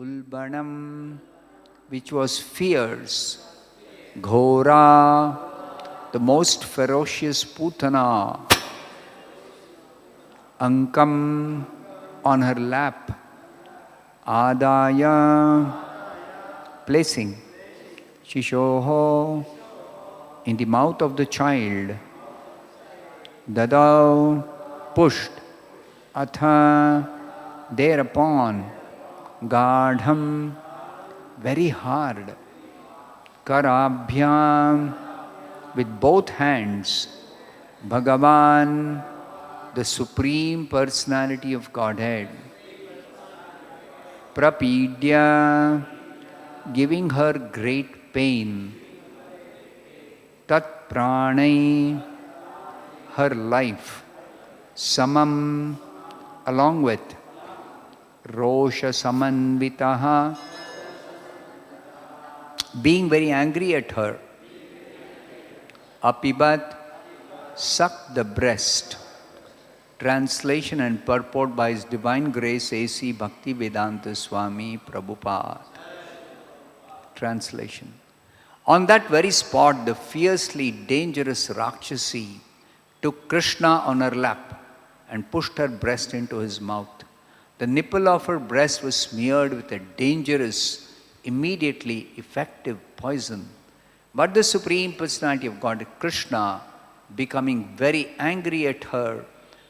Ulbanam, which was fierce, Ghora, the most ferocious Putana, Ankam, on her lap, Adaya, placing, Shishoho, in the mouth of the child, Dadau, pushed, Atha, thereupon, Gadham, very hard, Karabhyam, with both hands, Bhagavan, the Supreme Personality of Godhead, Prapidya, giving her great pain, Tat Pranai, her life, Samam, along with Rosha Samanvitaha, being very angry at her, Apibat, sucked the breast. Translation and purport by His Divine Grace A.C. Bhaktivedanta Swami Prabhupada. Translation. On that very spot, the fiercely dangerous Rakshasi took Krishna on her lap and pushed her breast into his mouth. The nipple of her breast was smeared with a dangerous, immediately effective poison. But the Supreme Personality of God, Krishna, becoming very angry at her,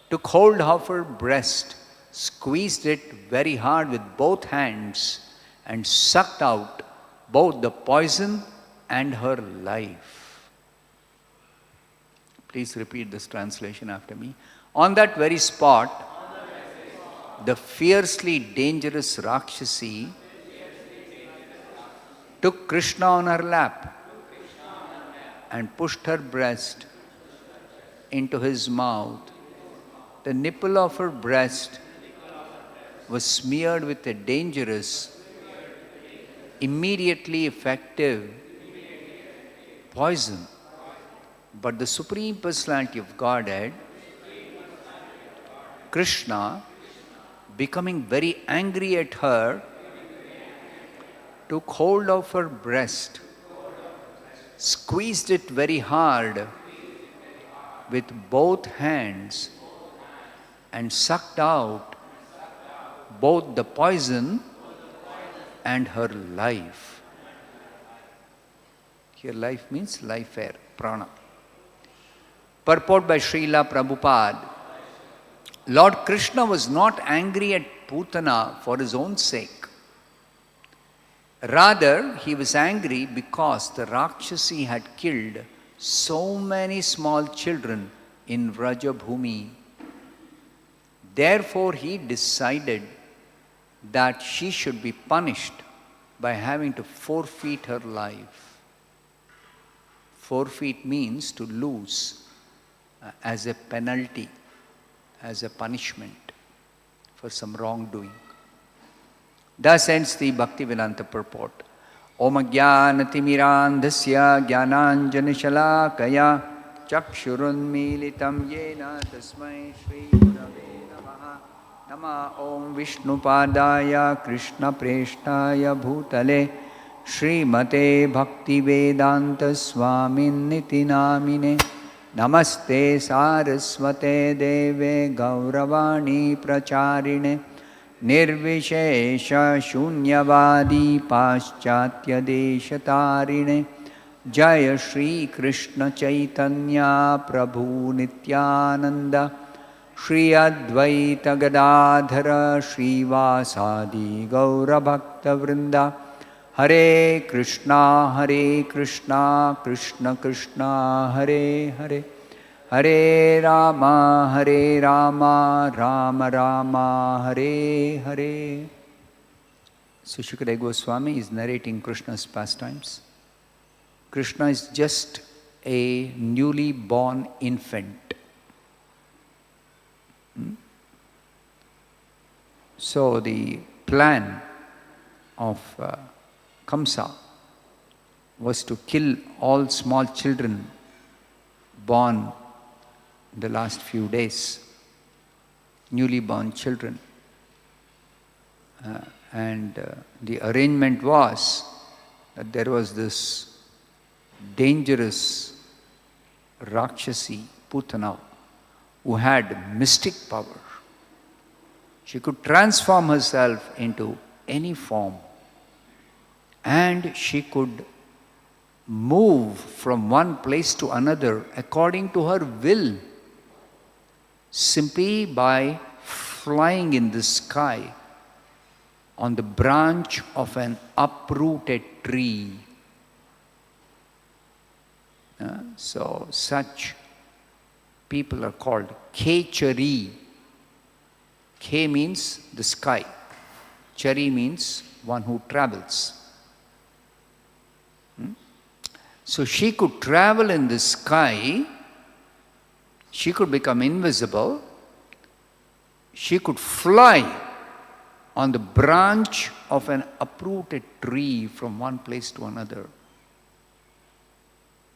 took hold of her breast, squeezed it very hard with both hands, and sucked out both the poison and her life. Please repeat this translation after me. On that very spot, the fiercely dangerous Rakshasi took Krishna on her lap and pushed her breast into his mouth. The nipple of her breast was smeared with a dangerous, immediately effective poison. But the Supreme Personality of Godhead, Krishna, becoming very angry at her, took hold of her breast, squeezed it very hard with both hands, and sucked out both the poison and her life. Here life means life air, prana. Purport by Srila Prabhupada. Lord Krishna was not angry at Putana for his own sake. Rather, he was angry because the Rakshasi had killed so many small children in Vrajabhumi. Therefore, he decided that she should be punished by having to forfeit her life. Forfeit means to lose as a penalty, as a punishment for some wrongdoing. Thus ends the Bhaktivedanta purport. Om Jnanatimmirandhasya Jnananjanashalakaya Chakshurunmilitam Yena Tasmai Shri Gurave Namaha. Nama Om Vishnupadaya Krishna Preshtaya Bhutale Srimate Bhaktivedanta Swamin Niti Namine. Namaste Saraswate Deve Gauravani Pracharine Nirvishesha Shunyavadi Paschatya Deshatarine Jaya Shri Krishna Chaitanya Prabhu Nityananda Shri Advaita Gadadhara Shri Vasadi Gaura Bhakta Vrinda Hare Krishna Krishna Krishna Hare Hare Hare Rama Rama Rama Hare Hare. So Shukadeva Goswami is narrating Krishna's pastimes. Krishna is just a newly born infant. So the plan of Kamsa was to kill all small children born in the last few days, newly born children. And the arrangement was that there was this dangerous Rakshasi, Putana, who had mystic power. She could transform herself into any form, and she could move from one place to another according to her will, simply by flying in the sky on the branch of an uprooted tree. So such people are called Kechari. K means the sky. Chari means one who travels. So she could travel in the sky, she could become invisible, she could fly on the branch of an uprooted tree from one place to another.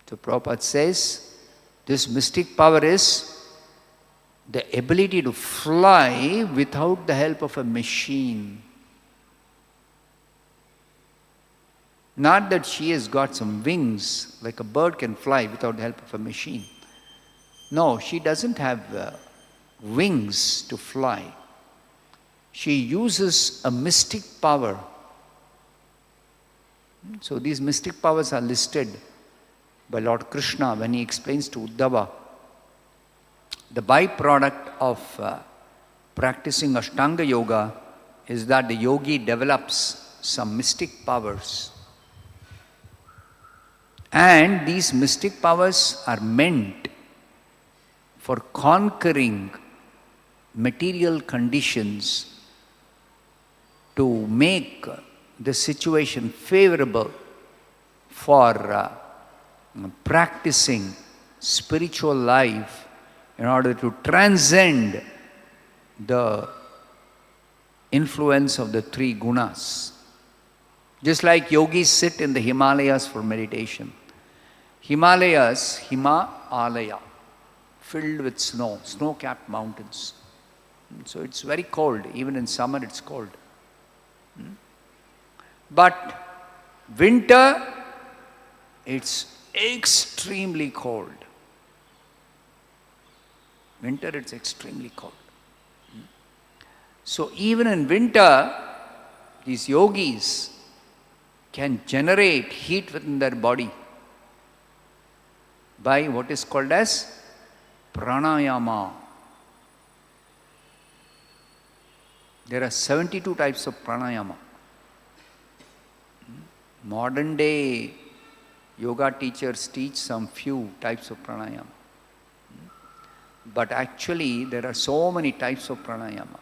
So Prabhupada says, this mystic power is the ability to fly without the help of a machine. Not that she has got some wings, like a bird can fly without the help of a machine. No, she doesn't have wings to fly. She uses a mystic power. So these mystic powers are listed by Lord Krishna when he explains to Uddhava. The byproduct of practicing Ashtanga Yoga is that the yogi develops some mystic powers. And these mystic powers are meant for conquering material conditions to make the situation favorable for practicing spiritual life in order to transcend the influence of the three gunas. Just like yogis sit in the Himalayas for meditation. Himalayas, Hima-alaya, filled with snow, snow-capped mountains. So it's very cold, even in summer it's cold. But winter, it's extremely cold. Winter, it's extremely cold. So even in winter, these yogis can generate heat within their body by what is called as pranayama. There are 72 types of pranayama. Modern day yoga teachers teach some few types of pranayama. But actually there are so many types of pranayama.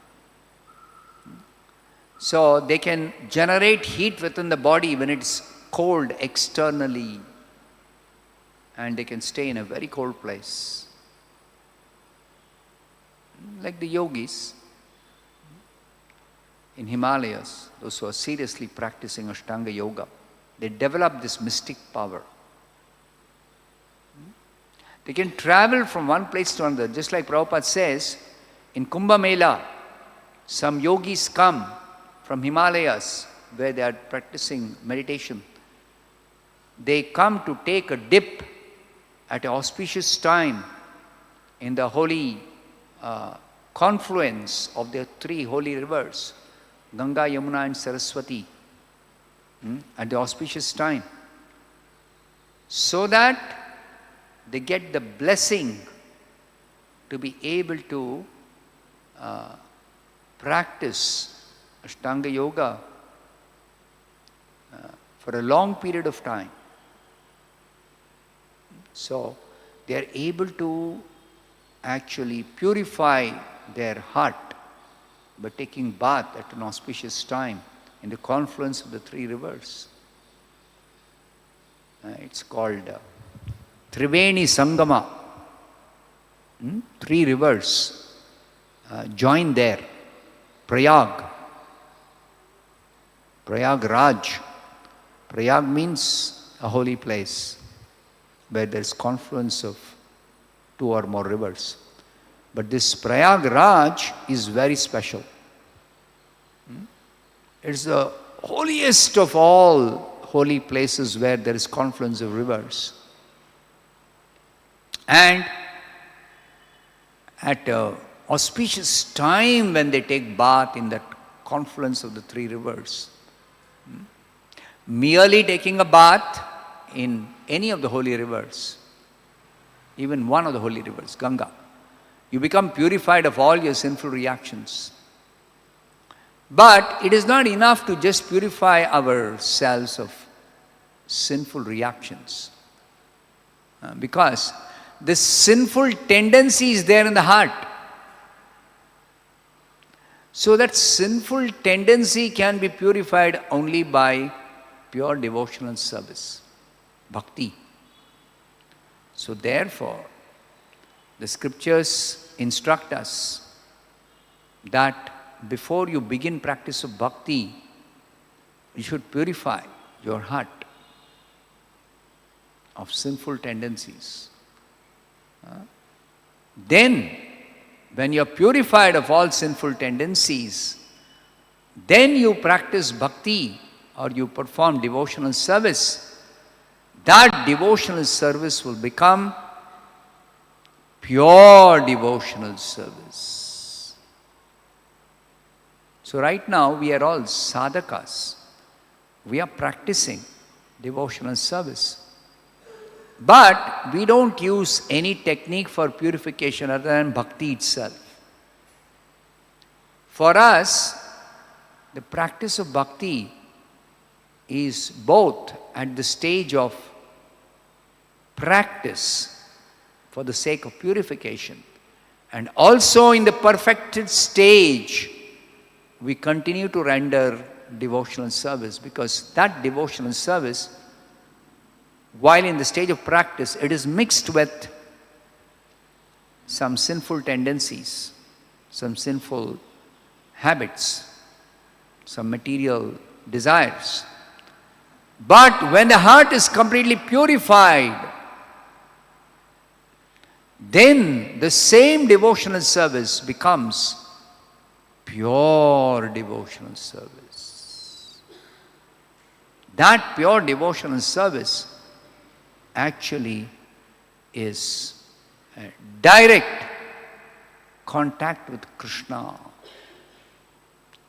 So they can generate heat within the body when it's cold externally, and they can stay in a very cold place. Like the yogis in Himalayas, those who are seriously practicing Ashtanga Yoga, they develop this mystic power. They can travel from one place to another. Just like Prabhupada says, in Kumbh Mela, some yogis come from Himalayas where they are practicing meditation. They come to take a dip at an auspicious time in the holy confluence of the three holy rivers, Ganga, Yamuna and Saraswati, at the auspicious time, so that they get the blessing to be able to practice Ashtanga Yoga for a long period of time. So they are able to actually purify their heart by taking bath at an auspicious time in the confluence of the three rivers. It's called Triveni Sangama. Three rivers join there. Prayag, Raj. Prayag means a holy place where there is confluence of two or more rivers. But this Prayag Raj is very special. It's the holiest of all holy places where there is confluence of rivers. And at an auspicious time when they take bath in that confluence of the three rivers, merely taking a bath in any of the holy rivers, even one of the holy rivers, Ganga, you become purified of all your sinful reactions. But it is not enough to just purify ourselves of sinful reactions. Because the sinful tendency is there in the heart. So that sinful tendency can be purified only by pure devotional service, bhakti. So therefore, the scriptures instruct us that before you begin practice of bhakti, you should purify your heart of sinful tendencies. Then, when you are purified of all sinful tendencies, then you practice bhakti or you perform devotional service. That devotional service will become pure devotional service. So right now we are all sadhakas. We are practicing devotional service. But we don't use any technique for purification other than bhakti itself. For us, the practice of bhakti is both at the stage of practice for the sake of purification, and also in the perfected stage we continue to render devotional service, because that devotional service, while in the stage of practice, it is mixed with some sinful tendencies, some sinful habits, some material desires. But when the heart is completely purified, then the same devotional service becomes pure devotional service. That pure devotional service actually is a direct contact with Krishna.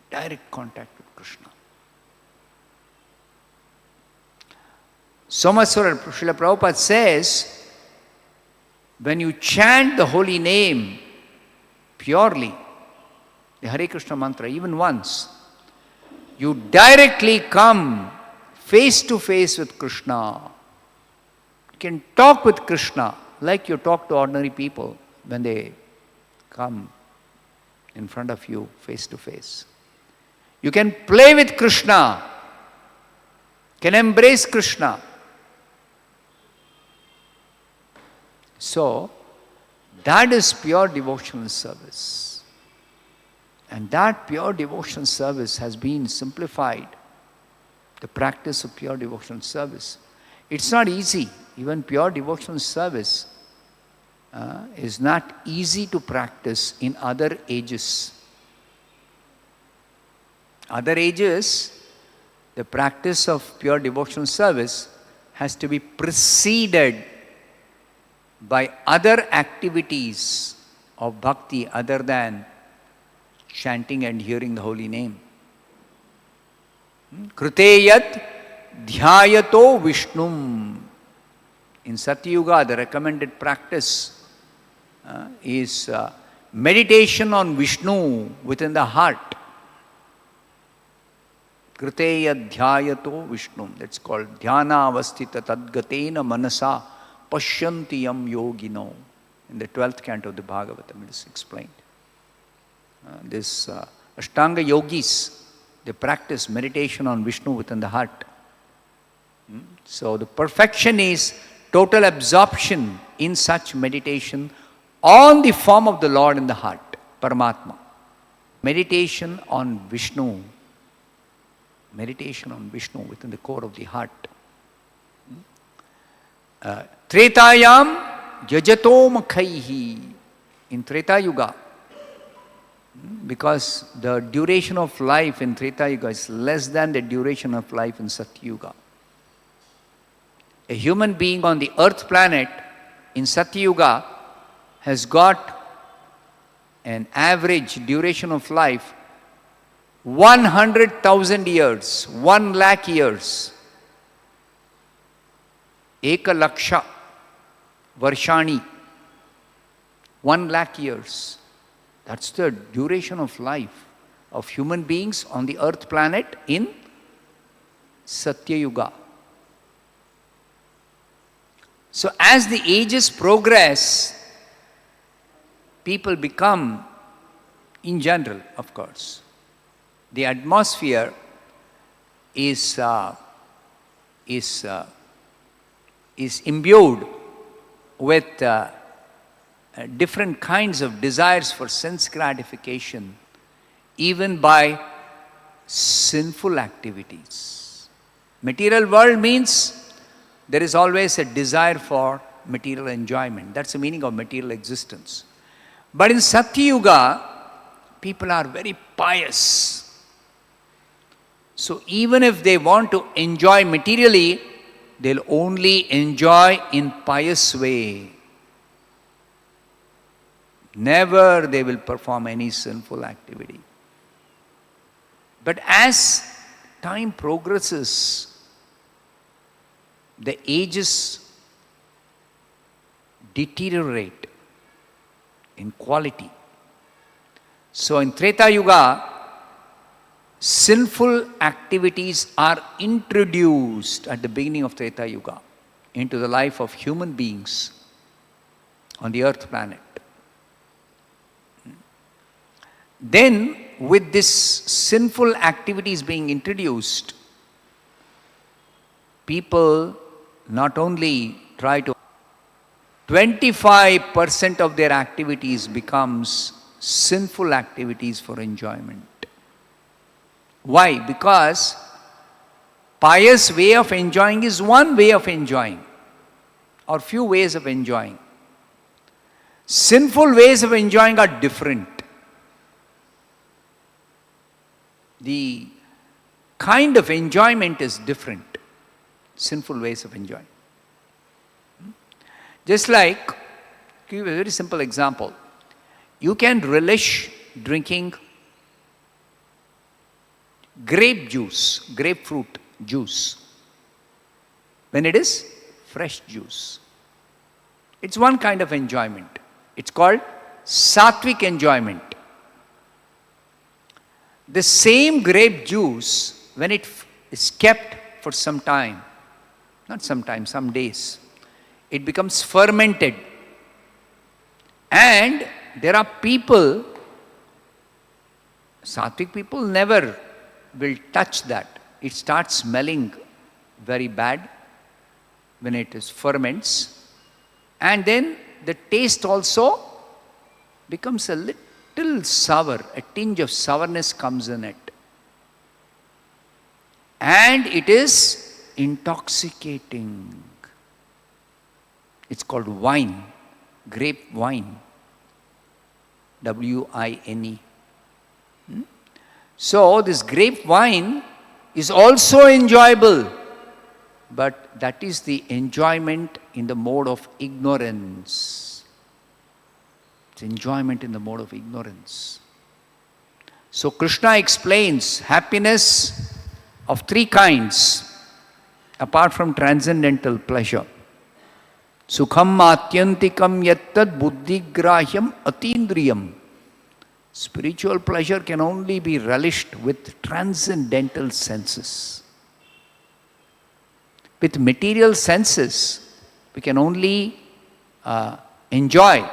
Direct contact with Krishna. So much so that Srila Prabhupada says, when you chant the holy name purely, the Hare Krishna mantra, even once, you directly come face to face with Krishna. You can talk with Krishna like you talk to ordinary people when they come in front of you face to face. You can play with Krishna, can embrace Krishna. So, that is pure devotional service. And that pure devotional service has been simplified. The practice of pure devotional service. It's not easy. Even pure devotional service is not easy to practice in other ages. Other ages, the practice of pure devotional service has to be preceded by other activities of bhakti other than chanting and hearing the holy name. Kruteyat dhyayato Vishnum. In Satyuga, the recommended practice is meditation on Vishnu within the heart. Kruteyat dhyayato Vishnum. That's called dhyana avastita tadgatena manasa pashyantiyam yogino. In the 12th canto of the Bhagavatam, it is explained. This Ashtanga yogis, they practice meditation on Vishnu within the heart. So the perfection is total absorption in such meditation on the form of the Lord in the heart, Paramatma. Meditation on Vishnu. Meditation on Vishnu within the core of the heart. Tretayam yajato makhaihi. In Treta Yuga, Because the duration of life in Treta Yuga is less than the duration of life in Satya Yuga. A human being on the earth planet in Satya Yuga has got an average duration of life 100,000 years, 1 lakh years. Eka laksha varshani, 1 lakh years. That's the duration of life of human beings on the earth planet in Satya Yuga. So as the ages progress, people become, in general, of course, the atmosphere is imbued with different kinds of desires for sense gratification, even by sinful activities. Material world means there is always a desire for material enjoyment. That's the meaning of material existence. But in Satya Yuga, people are very pious. So even if they want to enjoy materially, they'll only enjoy in pious way. Never they will perform any sinful activity. But as time progresses, the ages deteriorate in quality. So in Treta Yuga, sinful activities are introduced at the beginning of Treta Yuga into the life of human beings on the earth planet. Then, with this sinful activities being introduced, people not only try to 25% of their activities becomes sinful activities for enjoyment. Why? Because pious way of enjoying is one way of enjoying, or few ways of enjoying. Sinful ways of enjoying are different. The kind of enjoyment is different. Sinful ways of enjoying. Just like, give a very simple example. You can relish drinking grape juice, grapefruit juice, when it is fresh juice. It's one kind of enjoyment. It's called sattvic enjoyment. The same grape juice, when it is kept for some time, not some time, some days, it becomes fermented. And there are people, sattvic people never will touch that. It starts smelling very bad when it is ferments. And then the taste also becomes a little sour, a tinge of sourness comes in it. And it is intoxicating. It's called wine, grape wine, W-I-N-E. So this grape wine is also enjoyable, but that is the enjoyment in the mode of ignorance. It's enjoyment in the mode of ignorance. So Krishna explains happiness of 3 kinds, apart from transcendental pleasure. Sukham atyantikam yattad buddhigrahyam atindriyam. Spiritual pleasure can only be relished with transcendental senses. With material senses, we can only enjoy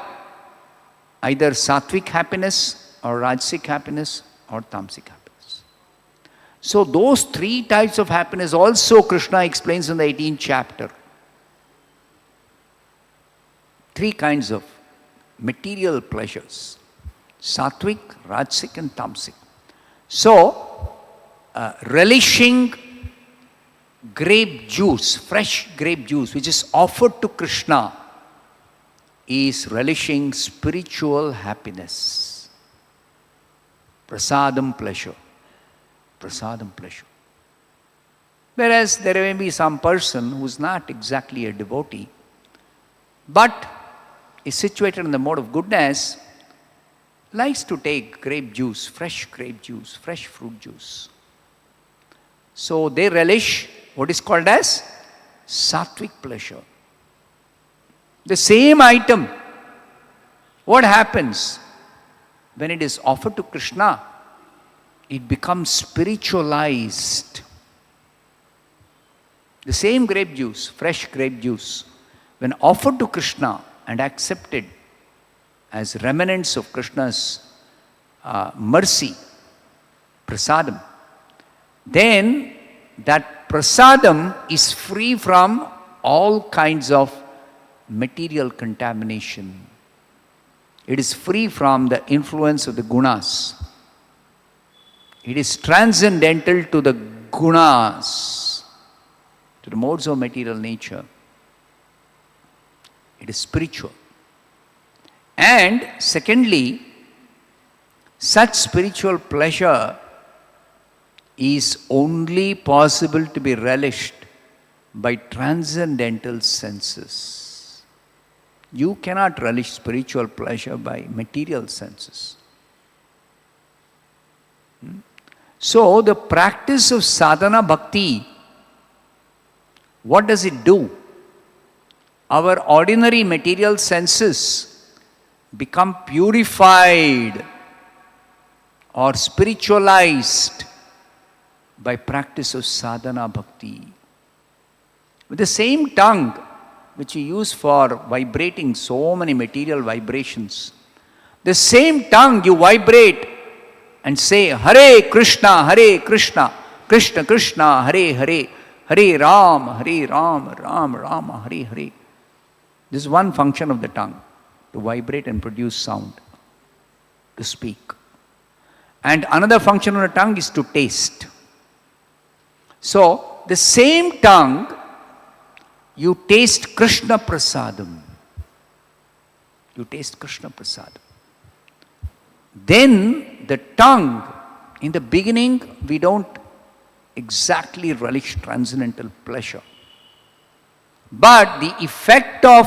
either sattvic happiness or rajasic happiness or tamasic happiness. So those 3 types of happiness also Krishna explains in the 18th chapter. 3 kinds of material pleasures. Sattvic, Rajasic and Tamasic. So, relishing grape juice, fresh grape juice, which is offered to Krishna, is relishing spiritual happiness. Prasadam pleasure. Prasadam pleasure. Whereas there may be some person who is not exactly a devotee, but is situated in the mode of goodness, likes to take grape juice, fresh fruit juice. So they relish what is called as sattvic pleasure. The same item, what happens when it is offered to Krishna? It becomes spiritualized. The same grape juice, fresh grape juice, when offered to Krishna and accepted as remnants of Krishna's mercy, prasadam, then that prasadam is free from all kinds of material contamination. It is free from the influence of the gunas. It is transcendental to the gunas, to the modes of material nature. It is spiritual. And secondly, such spiritual pleasure is only possible to be relished by transcendental senses. You cannot relish spiritual pleasure by material senses. So the practice of sadhana bhakti, what does it do? Our ordinary material senses become purified or spiritualized by practice of sadhana bhakti. With the same tongue which you use for vibrating so many material vibrations, the same tongue you vibrate and say Hare Krishna, Krishna Krishna, Hare Hare, Hare Ram, Ram Rama, Hare Hare. This is one function of the tongue, to vibrate and produce sound, to speak. And another function of the tongue is to taste. So, the same tongue, you taste Krishna prasadam. You taste Krishna prasadam. Then the tongue, in the beginning, we don't exactly relish transcendental pleasure. But the effect of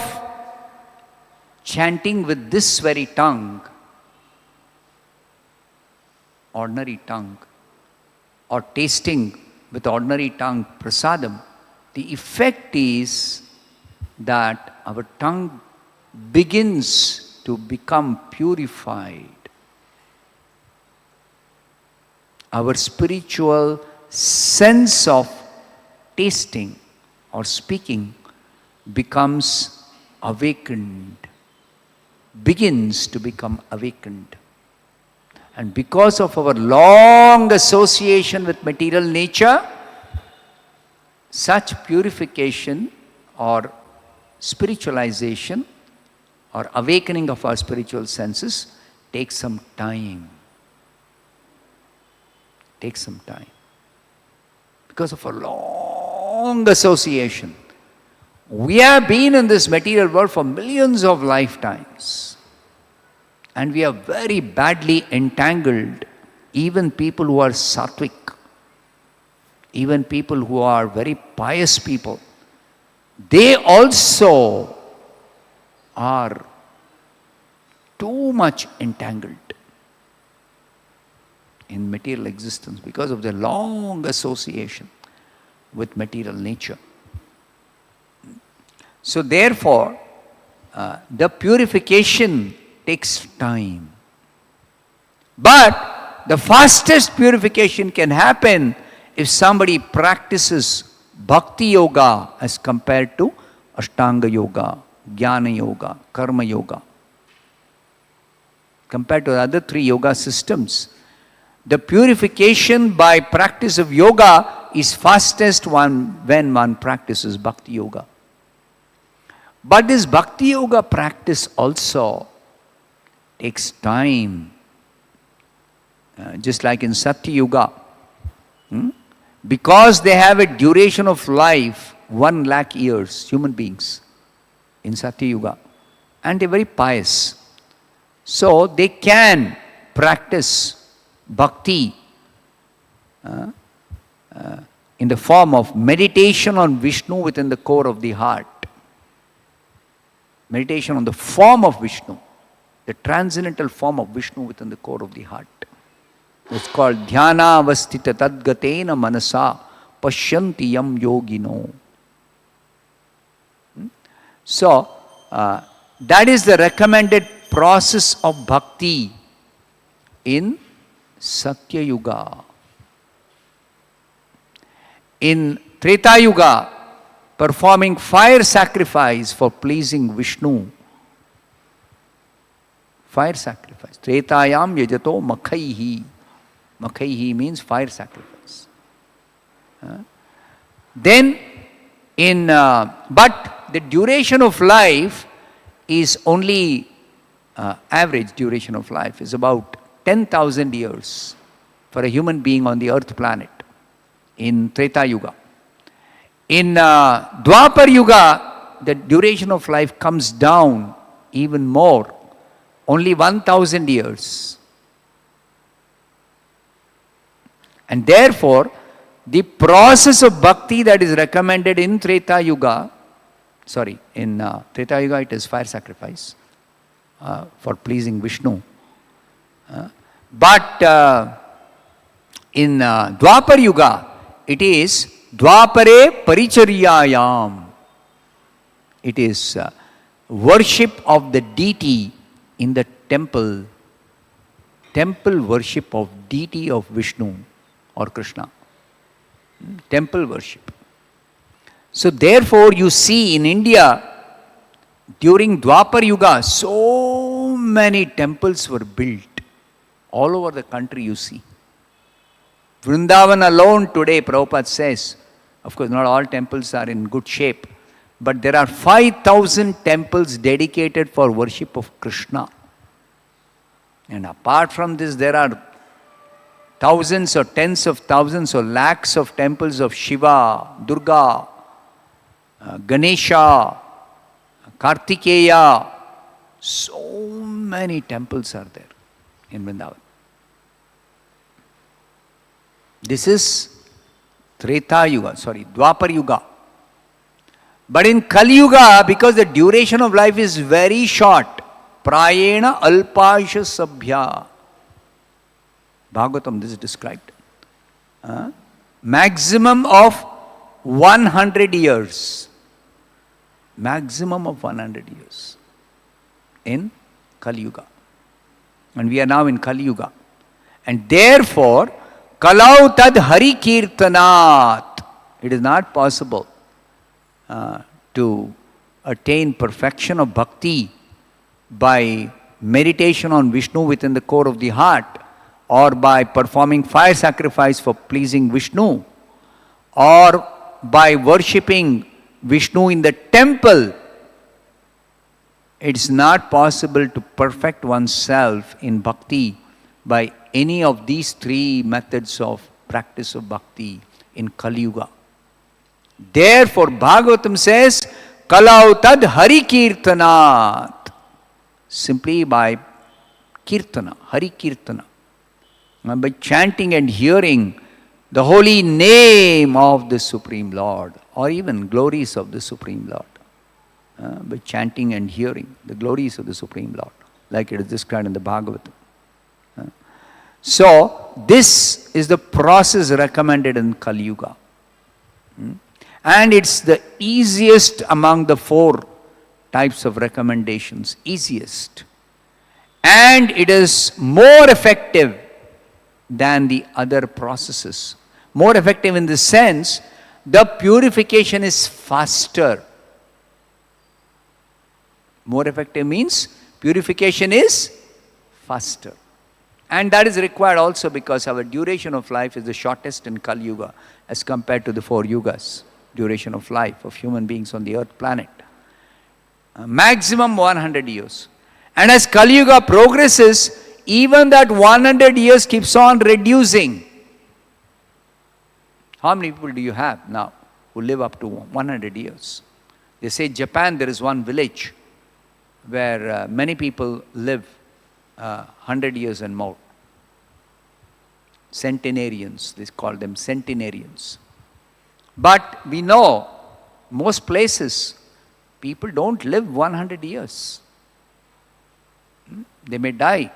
chanting with this very tongue, ordinary tongue, or tasting with ordinary tongue prasadam, the effect is that our tongue begins to become purified. Our spiritual sense of tasting or speaking becomes awakened, begins to become awakened. And because of our long association with material nature, such purification or spiritualization or awakening of our spiritual senses takes some time. Takes some time. Because of a long association. We have been in this material world for millions of lifetimes. And we are very badly entangled. Even people who are sattvic, even people who are very pious people, they also are too much entangled in material existence because of their long association with material nature. So therefore, the purification takes time. But the fastest purification can happen if somebody practices bhakti yoga as compared to ashtanga yoga, jnana yoga, karma yoga. Compared to the other three yoga systems, the purification by practice of yoga is fastest when one practices bhakti yoga. But this bhakti yoga practice also takes time. Just like in Satya Yuga. Because they have a duration of life, 1 lakh years, human beings, in Satya Yuga. And they're very pious. So they can practice bhakti in the form of meditation on Vishnu within the core of the heart. Meditation on the form of Vishnu, the transcendental form of Vishnu within the core of the heart. It's called dhyana avastita tadgatena manasa pashyanti yam yogino. So, that is the recommended process of bhakti in Satya Yuga. In Treta Yuga, performing fire sacrifice for pleasing Vishnu. Fire sacrifice. Tretayam yajato makhaihi. Makhaihi means fire sacrifice. Then, but the duration of life is only, average duration of life is about 10,000 years for a human being on the earth planet in Treta Yuga. In Dwapar Yuga, the duration of life comes down even more, only 1,000 years. And therefore, the process of bhakti that is recommended in Treta Yuga, in Treta Yuga it is fire sacrifice for pleasing Vishnu. But in Dwapar Yuga, it is Dwapare Paricharyayam. It is worship of the deity in the temple. Temple worship of deity of Vishnu or Krishna. Temple worship. So therefore you see in India, during Dwapar Yuga, so many temples were built. All over the country you see. Vrindavan alone today, Prabhupada says, of course not all temples are in good shape, but there are 5,000 temples dedicated for worship of Krishna. And apart from this, there are thousands or tens of thousands or lakhs of temples of Shiva, Durga, Ganesha, Kartikeya. So many temples are there in Vrindavan. This is Dwapar Yuga. But in Kali Yuga, because the duration of life is very short, Prayena Alpasha Sabhya. Bhagavatam, this is described. Maximum of 100 years. Maximum of 100 years in Kali Yuga. And we are now in Kali Yuga. And therefore, Kalau tad hari kirtanat. It is not possible to attain perfection of bhakti by meditation on Vishnu within the core of the heart, or by performing fire sacrifice for pleasing Vishnu, or by worshipping Vishnu in the temple. It's not possible to perfect oneself in bhakti by any of these three methods of practice of bhakti in Kali Yuga. Therefore, Bhagavatam says, Kalau tad hari kirtanat. Simply by kirtana, hari kirtana. And by chanting and hearing the holy name of the Supreme Lord, or even glories of the Supreme Lord. By chanting and hearing the glories of the Supreme Lord, like it is described in the Bhagavatam. So, this is the process recommended in Kali Yuga. And it's the easiest among the four types of recommendations. Easiest. And it is more effective than the other processes. More effective in the sense, the purification is faster. More effective means purification is faster. And that is required also because our duration of life is the shortest in Kali Yuga as compared to the 4 yugas, duration of life of human beings on the earth planet. Maximum 100 years. And as Kali Yuga progresses, even that 100 years keeps on reducing. How many people do you have now who live up to 100 years? They say Japan, there is one village where many people live 100 years and more. Centenarians, they call them centenarians. But we know most places people don't live 100 years. They may die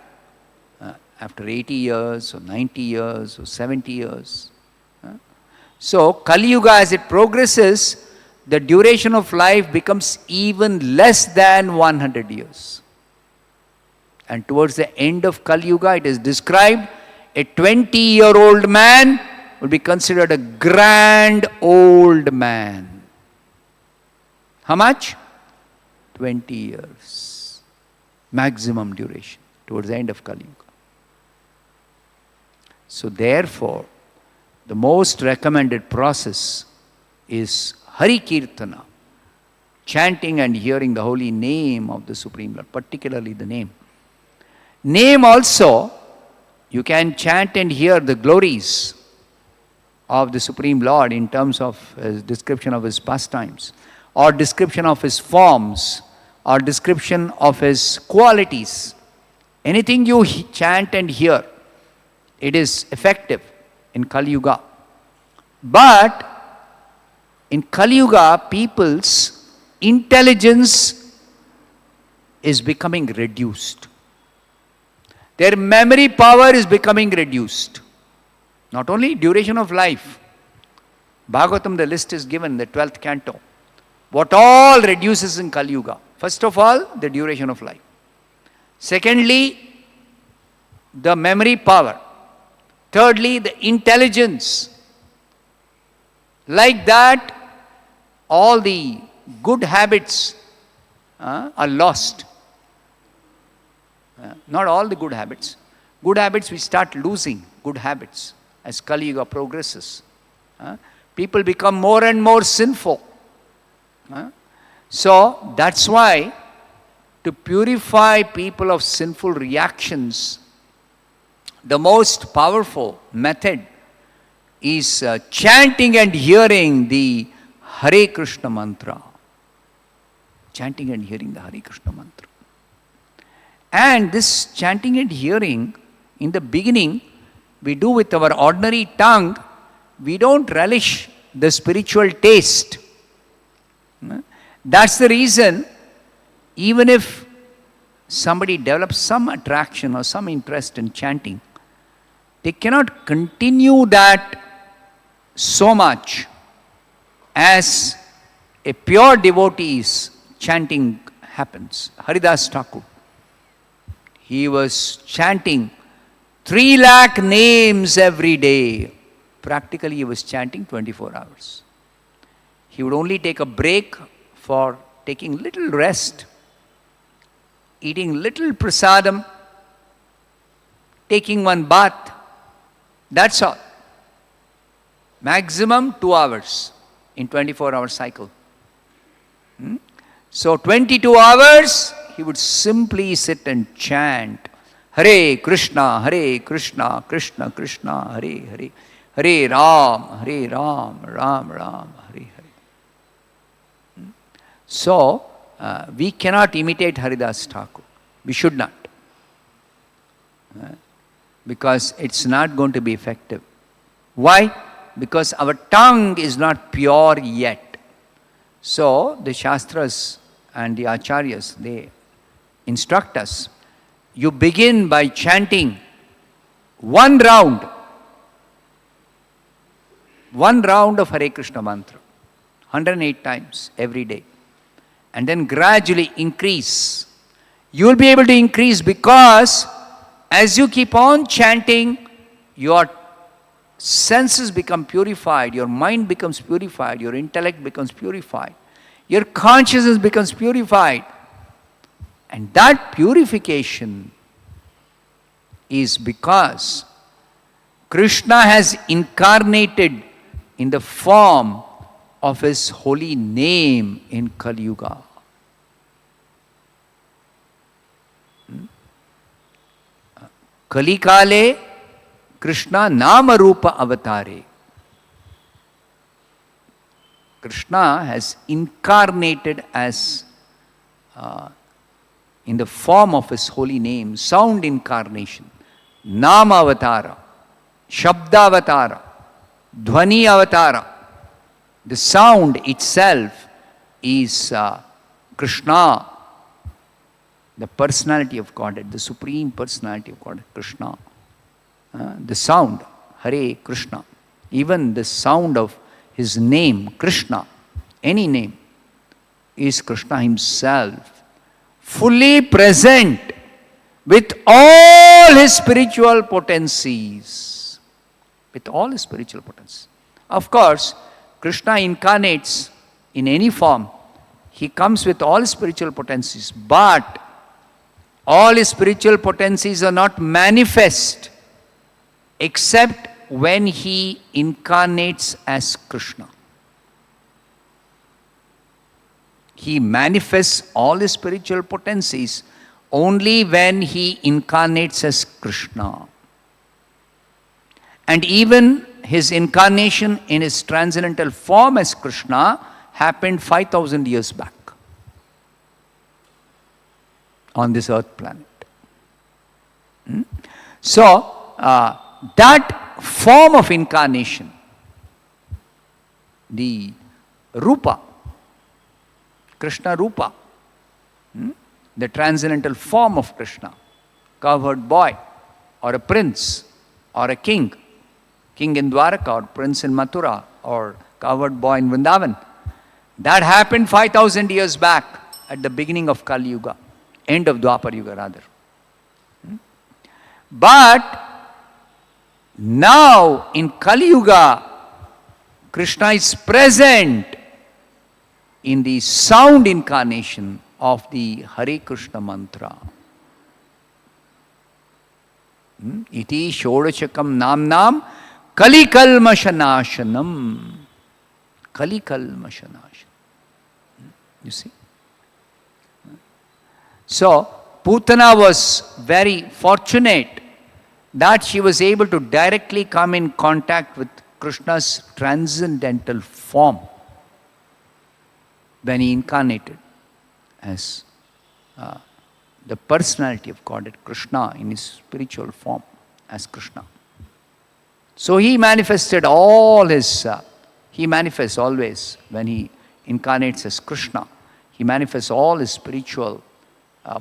after 80 years or 90 years or 70 years. So Kali Yuga, as it progresses, the duration of life becomes even less than 100 years. And towards the end of Kali Yuga, it is described, a 20-year-old man will be considered a grand old man. How much? 20 years. Maximum duration towards the end of Kali Yuga. So therefore, the most recommended process is Hari Kirtana, chanting and hearing the holy name of the Supreme Lord, particularly the name. Name also, you can chant and hear the glories of the Supreme Lord in terms of his description of his pastimes, or description of his forms, or description of his qualities. Anything you chant and hear, it is effective in Kali Yuga. But in Kali Yuga, people's intelligence is becoming reduced. Their memory power is becoming reduced. Not only duration of life. Bhagavatam, the list is given, the 12th canto. What all reduces in Kali Yuga? First of all, the duration of life. Secondly, the memory power. Thirdly, the intelligence. Like that, all the good habits are lost. Not all the good habits. Good habits, we start losing good habits as Kali Yuga progresses. People become more and more sinful. So that's why, to purify people of sinful reactions, the most powerful method is chanting and hearing the Hare Krishna mantra. Chanting and hearing the Hare Krishna mantra. And this chanting and hearing, in the beginning, we do with our ordinary tongue. We don't relish the spiritual taste. That's the reason, even if somebody develops some attraction or some interest in chanting, they cannot continue that so much as a pure devotee's chanting happens. Haridas Thakur, he was chanting 3 lakh names every day. Practically he was chanting 24 hours. He would only take a break for taking little rest, eating little prasadam, taking one bath. That's all. Maximum 2 hours in 24-hour cycle. So 22 hours, he would simply sit and chant, Hare Krishna, Krishna Krishna, Hare Hare, Hare Ram, Ram Ram, Hare Hare. So, we cannot imitate Haridas Thakur. We should not. Because it's not going to be effective. Why? Because our tongue is not pure yet. So, the Shastras and the Acharyas, they instruct us. You begin by chanting one round of Hare Krishna mantra, 108 times every day. And then gradually increase. You will be able to increase because as you keep on chanting, your senses become purified, your mind becomes purified, your intellect becomes purified, your consciousness becomes purified. And that purification is because Krishna has incarnated in the form of his holy name in Kali Yuga. Kali Kale Krishna Nama Rupa Avatare. Krishna has incarnated as in the form of his holy name, sound incarnation, Nama Avatara. Shabda Avatara, Dhvani Avatara. The sound itself is Krishna, the personality of Godhead, the supreme personality of Godhead, Krishna. The sound, Hare Krishna. Even the sound of his name, Krishna, any name, is Krishna himself, fully present with all his spiritual potencies. With all his spiritual potencies. Of course, Krishna incarnates in any form. He comes with all his spiritual potencies, but all his spiritual potencies are not manifest except when he incarnates as Krishna. He manifests all his spiritual potencies only when he incarnates as Krishna. And even his incarnation in his transcendental form as Krishna happened 5,000 years back on this earth planet. So, that form of incarnation, the Rupa, Krishna Rupa, the transcendental form of Krishna, cowherd boy, or a prince, or a king in Dwaraka, or prince in Mathura, or cowherd boy in Vrindavan. That happened 5,000 years back at the beginning of Kali Yuga, end of Dwapar Yuga rather. But now in Kali Yuga, Krishna is present in the sound incarnation of the Hare Krishna mantra. Iti shodachakam namnam kalikalmashanashanam. Kalikalmashanashanam. You see? So, Putana was very fortunate that she was able to directly come in contact with Krishna's transcendental form when he incarnated as the personality of Godhead, Krishna, in his spiritual form as Krishna. So he manifested all his, he manifests always when he incarnates as Krishna. He manifests all his spiritual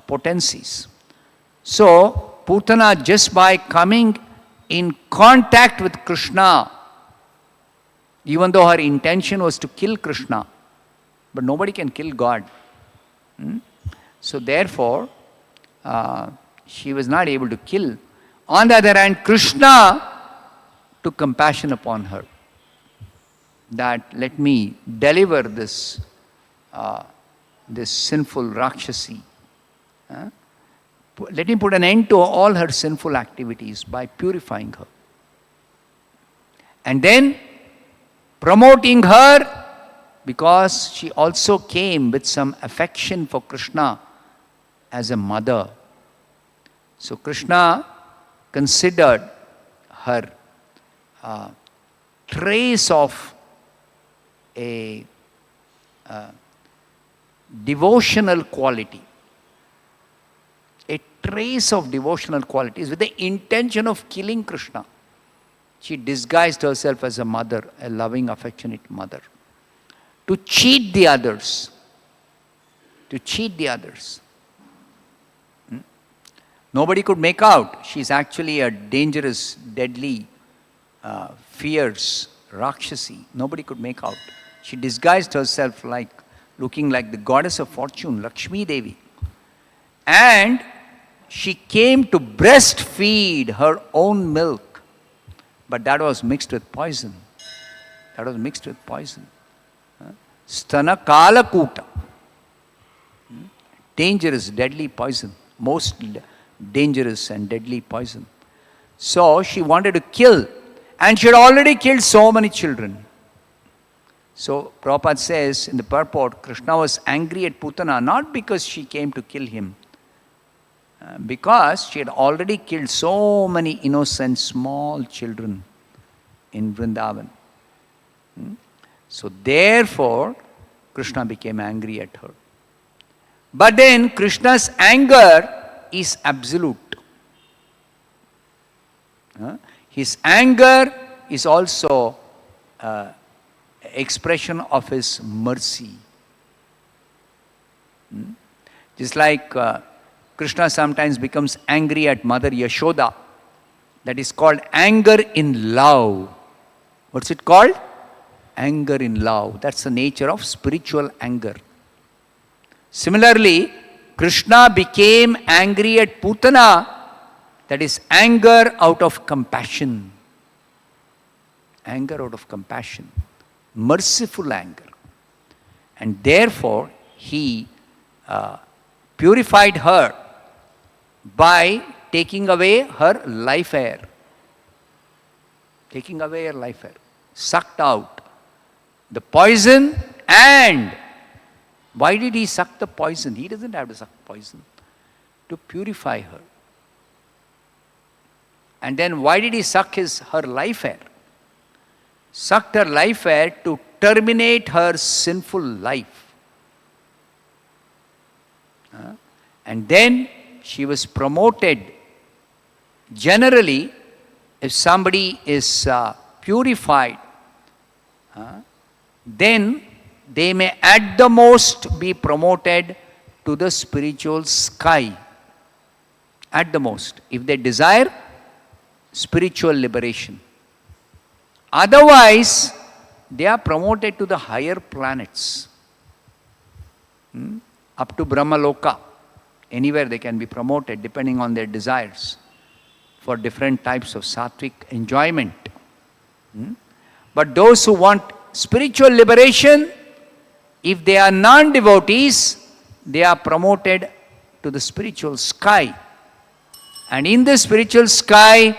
potencies. So, Putana, just by coming in contact with Krishna, even though her intention was to kill Krishna, but nobody can kill God. So therefore, she was not able to kill. On the other hand, Krishna took compassion upon her, that let me deliver this sinful Rakshasi. Let me put an end to all her sinful activities by purifying her. And then promoting her, because she also came with some affection for Krishna as a mother. So Krishna considered her trace of a devotional quality. A trace of devotional qualities with the intention of killing Krishna. She disguised herself as a mother, a loving, affectionate mother, to cheat the others. To cheat the others. Nobody could make out. She's actually a dangerous, deadly, fierce Rakshasi. Nobody could make out. She disguised herself like, looking like the goddess of fortune, Lakshmi Devi. And she came to breastfeed her own milk. But that was mixed with poison. That was mixed with poison. Stana Kalakuta. Dangerous, deadly poison. Most dangerous and deadly poison. So she wanted to kill. And she had already killed so many children. So Prabhupada says in the purport, Krishna was angry at Putana not because she came to kill him, because she had already killed so many innocent small children in Vrindavan. So therefore, Krishna became angry at her. But then Krishna's anger is absolute. His anger is also expression of his mercy. Just like Krishna sometimes becomes angry at Mother Yashoda. That is called anger in love. What's it called? Anger in love. That's the nature of spiritual anger. Similarly, Krishna became angry at Putana. That is anger out of compassion. Anger out of compassion. Merciful anger. And therefore, he purified her by taking away her life air. Taking away her life air. Sucked out the poison. And why did he suck the poison? He doesn't have to suck poison. To purify her. And then why did he suck her life air? Sucked her life air to terminate her sinful life. And then she was promoted. Generally, if somebody is purified, then they may at the most be promoted to the spiritual sky. At the most, if they desire spiritual liberation. Otherwise, they are promoted to the higher planets. Up to Brahmaloka. Anywhere they can be promoted depending on their desires for different types of sattvic enjoyment. But those who want spiritual liberation, if they are non-devotees, they are promoted to the spiritual sky. And in the spiritual sky,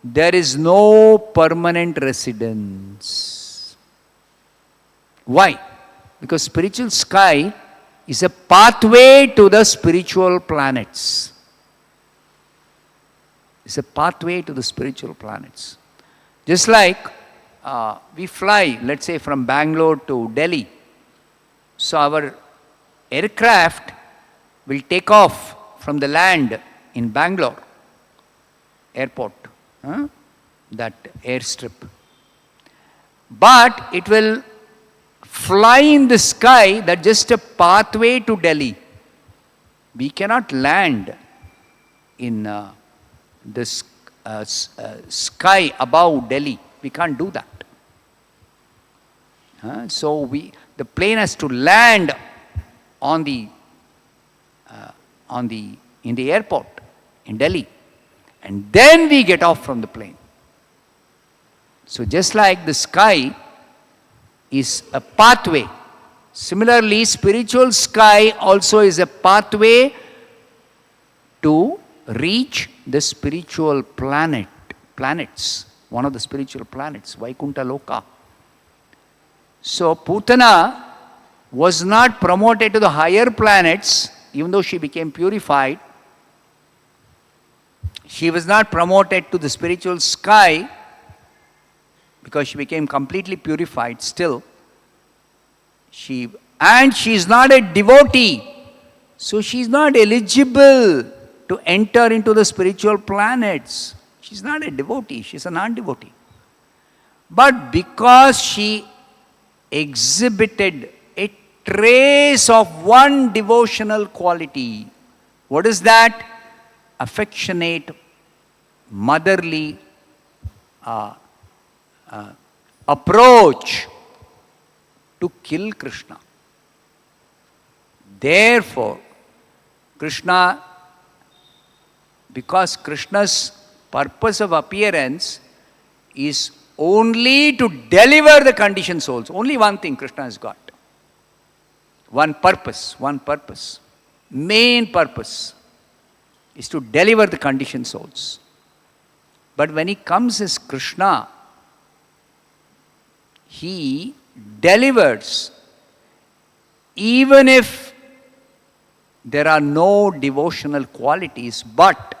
there is no permanent residence. Why? Because spiritual sky is a pathway to the spiritual planets. It's a pathway to the spiritual planets. Just like we fly, let's say from Bangalore to Delhi. So our aircraft will take off from the land in Bangalore airport, that airstrip. But it will fly in the sky, that's just a pathway to Delhi. We cannot land in the sky above Delhi. We can't do that. So the plane has to land in the airport in Delhi. And then we get off from the plane. So just like the sky is a pathway, similarly spiritual sky also is a pathway to reach the spiritual planets, one of the spiritual planets, Vaikuntha Loka. So Putana was not promoted to the higher planets, even though she became purified. She was not promoted to the spiritual sky because she became completely purified still. And she is not a devotee. So she is not eligible to enter into the spiritual planets. She is not a devotee. She is a non-devotee. But because she exhibited a trace of one devotional quality, what is that? Affectionate, motherly approach to kill Krishna. Therefore, Krishna, because Krishna's purpose of appearance is only to deliver the conditioned souls. Only one thing Krishna has got. One purpose. Main purpose is to deliver the conditioned souls. But when he comes as Krishna, he delivers even if there are no devotional qualities, but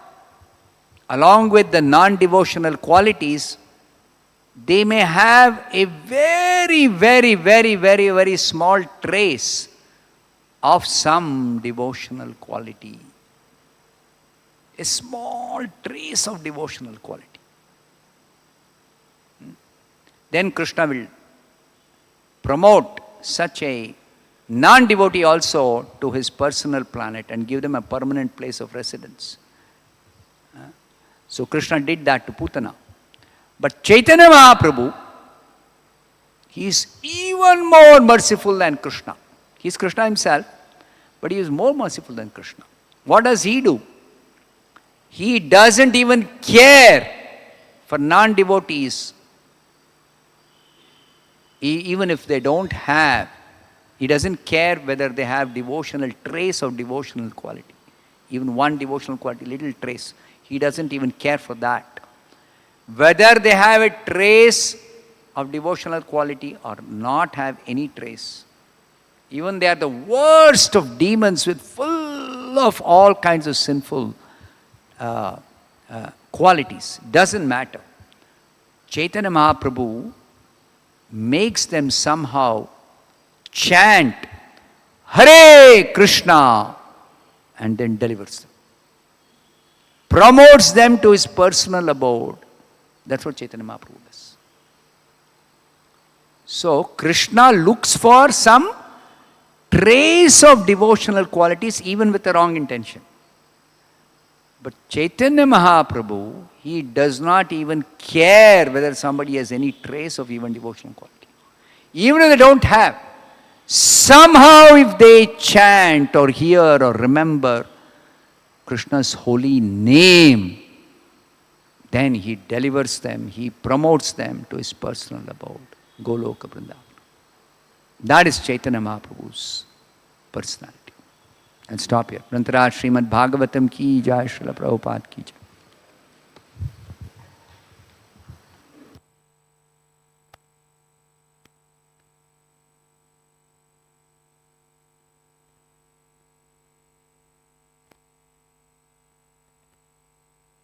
along with the non-devotional qualities, they may have a very, very, very, very, very small trace of some devotional quality. A small trace of devotional quality. then Krishna will promote such a non-devotee also to his personal planet and give them a permanent place of residence. So Krishna did that to Putana. But Chaitanya Mahaprabhu, he is even more merciful than Krishna. He is Krishna himself, but he is more merciful than Krishna. What does he do? He doesn't even care for non-devotees. Even if they don't have, he doesn't care whether they have devotional trace of devotional quality. Even one devotional quality, little trace. He doesn't even care for that. Whether they have a trace of devotional quality or not have any trace. Even they are the worst of demons with full of all kinds of sinful qualities. Doesn't matter. Chaitanya Mahaprabhu makes them somehow chant Hare Krishna and then delivers them. Promotes them to his personal abode. That's what Chaitanya Mahaprabhu does. So Krishna looks for some trace of devotional qualities even with the wrong intention. But Chaitanya Mahaprabhu, he does not even care whether somebody has any trace of even devotional quality. Even if they don't have, somehow if they chant or hear or remember Krishna's holy name, then he delivers them, he promotes them to his personal abode, Goloka Vrindavan. That is Chaitanya Mahaprabhu's personality. And stop here. Prantara Srimad Bhagavatam ki jai, Srila Prabhupada ki jai.